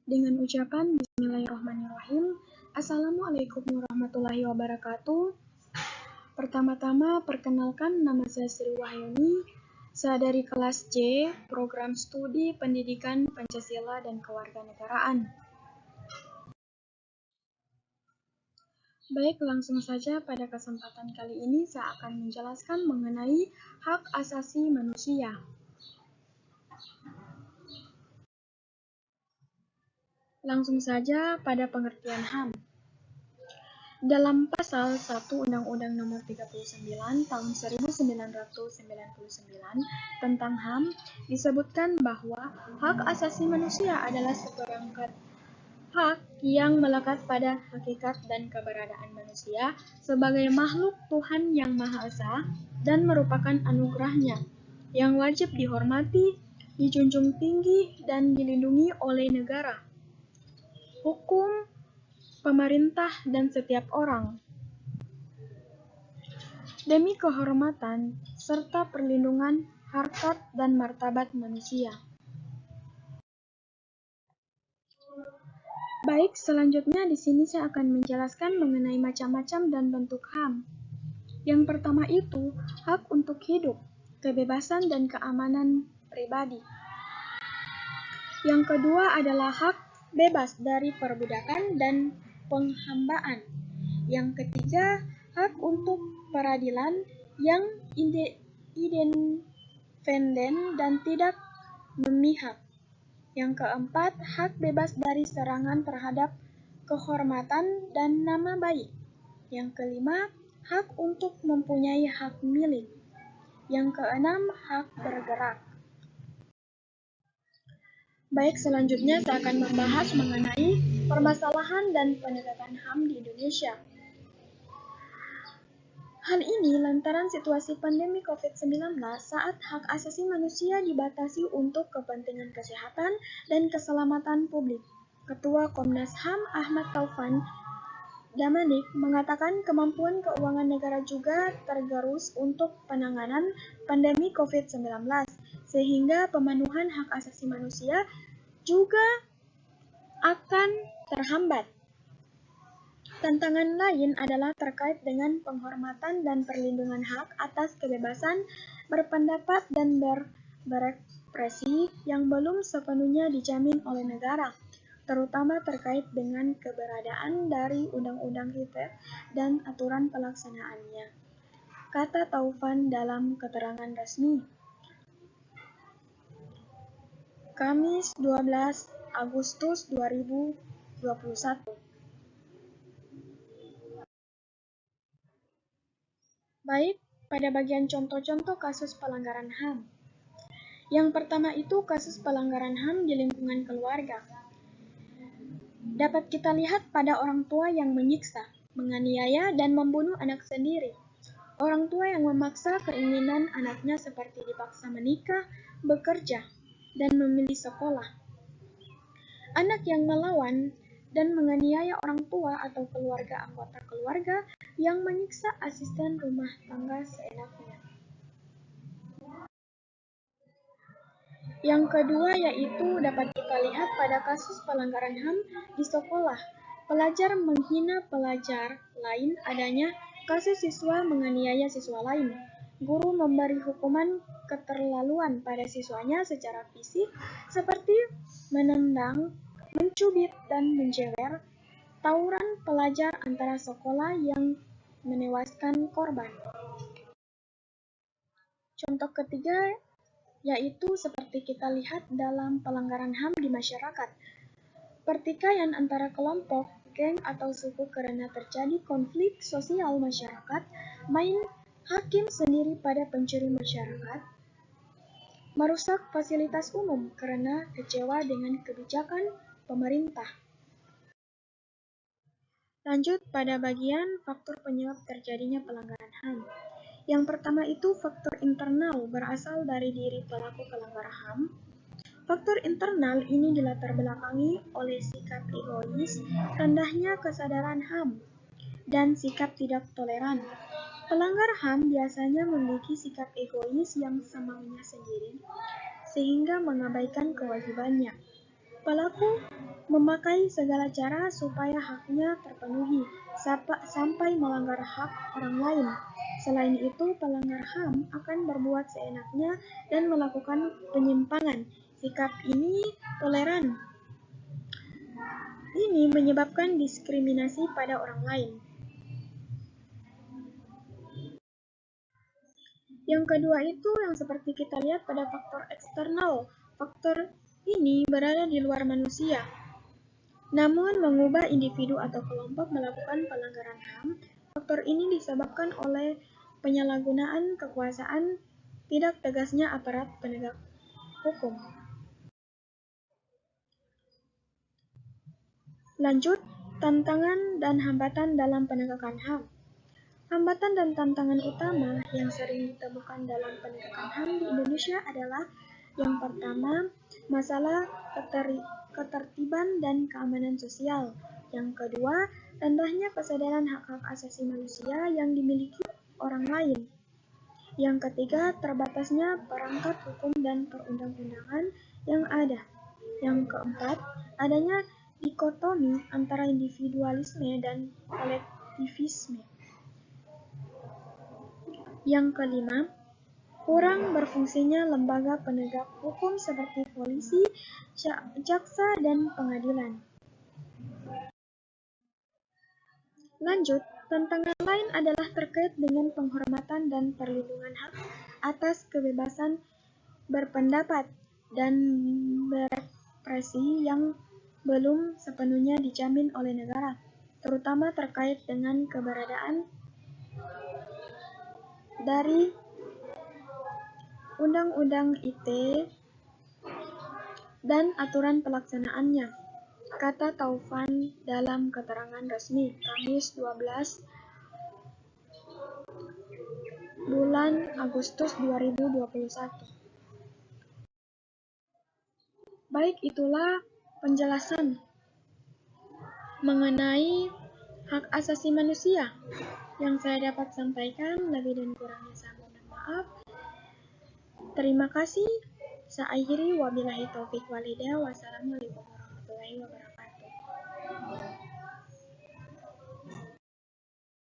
Dengan ucapan Bismillahirrahmanirrahim. Assalamualaikum warahmatullahi wabarakatuh. Pertama-tama, perkenalkan nama saya Sri Wahyuni. Saya dari kelas C, Program Studi Pendidikan Pancasila dan Kewarganegaraan. Baik, langsung saja pada kesempatan kali ini saya akan menjelaskan mengenai hak asasi manusia. Langsung saja pada pengertian HAM. Dalam pasal 1 Undang-Undang Nomor 39 Tahun 1999 tentang HAM disebutkan bahwa hak asasi manusia adalah seperangkat hak yang melekat pada hakikat dan keberadaan manusia sebagai makhluk Tuhan yang Maha Esa dan merupakan anugerahnya yang wajib dihormati, dijunjung tinggi, dan dilindungi oleh negara, hukum, pemerintah, dan setiap orang. Demi kehormatan serta perlindungan harkat dan martabat manusia. Baik, selanjutnya di sini saya akan menjelaskan mengenai macam-macam dan bentuk HAM. Yang pertama itu hak untuk hidup, kebebasan dan keamanan pribadi. Yang kedua adalah hak bebas dari perbudakan dan penghambaan. Yang ketiga, hak untuk peradilan yang independen dan tidak memihak. Yang keempat, hak bebas dari serangan terhadap kehormatan dan nama baik. Yang kelima, hak untuk mempunyai hak milik. Yang keenam, hak bergerak. Baik, selanjutnya saya akan membahas mengenai permasalahan dan penegakan HAM di Indonesia. Hal ini lantaran situasi pandemi COVID-19 saat hak asasi manusia dibatasi untuk kepentingan kesehatan dan keselamatan publik. Ketua Komnas HAM Ahmad Taufan Damanik mengatakan kemampuan keuangan negara juga tergerus untuk penanganan pandemi COVID-19, sehingga pemenuhan hak asasi manusia juga akan terhambat. Tantangan lain adalah terkait dengan penghormatan dan perlindungan hak atas kebebasan berpendapat dan berekspresi yang belum sepenuhnya dijamin oleh negara, terutama terkait dengan keberadaan dari undang-undang ITE dan aturan pelaksanaannya, kata Taufan dalam keterangan resmi. Kamis 12 Agustus 2021. Baik, pada bagian contoh-contoh kasus pelanggaran HAM. Yang pertama itu kasus pelanggaran HAM di lingkungan keluarga. Dapat kita lihat pada orang tua yang menyiksa, menganiaya, dan membunuh anak sendiri. Orang tua yang memaksa keinginan anaknya seperti dipaksa menikah, bekerja, dan memilih sekolah. Anak yang melawan dan menganiaya orang tua atau keluarga anggota keluarga yang menyiksa asisten rumah tangga seenaknya. Yang kedua yaitu dapat kita lihat pada kasus pelanggaran HAM di sekolah. Pelajar menghina pelajar lain, adanya kasus siswa menganiaya siswa lain. Guru memberi hukuman keterlaluan pada siswanya secara fisik seperti menendang, mencubit, dan menjewer. Tawuran pelajar antara sekolah yang menewaskan korban. Contoh ketiga yaitu seperti kita lihat dalam pelanggaran HAM di masyarakat. Pertikaian antara kelompok, geng, atau suku karena terjadi konflik sosial masyarakat, main hakim sendiri pada pencuri masyarakat, merusak fasilitas umum karena kecewa dengan kebijakan pemerintah. Lanjut pada bagian faktor penyebab terjadinya pelanggaran HAM. Yang pertama itu faktor internal berasal dari diri pelaku pelanggaran HAM. Faktor internal ini dilatar belakangi oleh sikap egois, rendahnya kesadaran HAM, dan sikap tidak toleran. Pelanggar HAM biasanya memiliki sikap egois yang semaunya sendiri, sehingga mengabaikan kewajibannya. Pelaku memakai segala cara supaya haknya terpenuhi, sampai melanggar hak orang lain. Selain itu, pelanggar HAM akan berbuat seenaknya dan melakukan penyimpangan. Sikap ini toleran. Ini menyebabkan diskriminasi pada orang lain. Yang kedua itu yang seperti kita lihat pada faktor eksternal. Faktor ini berada di luar manusia, namun mengubah individu atau kelompok melakukan pelanggaran HAM. Faktor ini disebabkan oleh penyalahgunaan kekuasaan, tidak tegasnya aparat penegak hukum. Lanjut, tantangan dan hambatan dalam penegakan HAM. Hambatan dan tantangan utama yang sering ditemukan dalam penegakan HAM di Indonesia adalah yang pertama, masalah ketertiban dan keamanan sosial. Yang kedua, rendahnya kesadaran hak-hak asasi manusia yang dimiliki orang lain. Yang ketiga, terbatasnya perangkat hukum dan perundang-undangan yang ada. Yang keempat, adanya dikotomi antara individualisme dan kolektivisme. Yang kelima, kurang berfungsinya lembaga penegak hukum seperti polisi, jaksa, dan pengadilan. Lanjut, tantangan lain adalah terkait dengan penghormatan dan perlindungan hak atas kebebasan berpendapat dan berekspresi yang belum sepenuhnya dijamin oleh negara, terutama terkait dengan keberadaan dari Undang-Undang ITE dan aturan pelaksanaannya, kata Taufan dalam keterangan resmi Kamis 12 bulan Agustus 2021. Baik, itulah penjelasan mengenai hak asasi manusia yang saya dapat sampaikan. Lebih dan kurangnya saya mohon maaf. Terima kasih. Saya akhiri, wabillahi taufik walhidayah. Wassalamualaikum warahmatullahi wabarakatuh.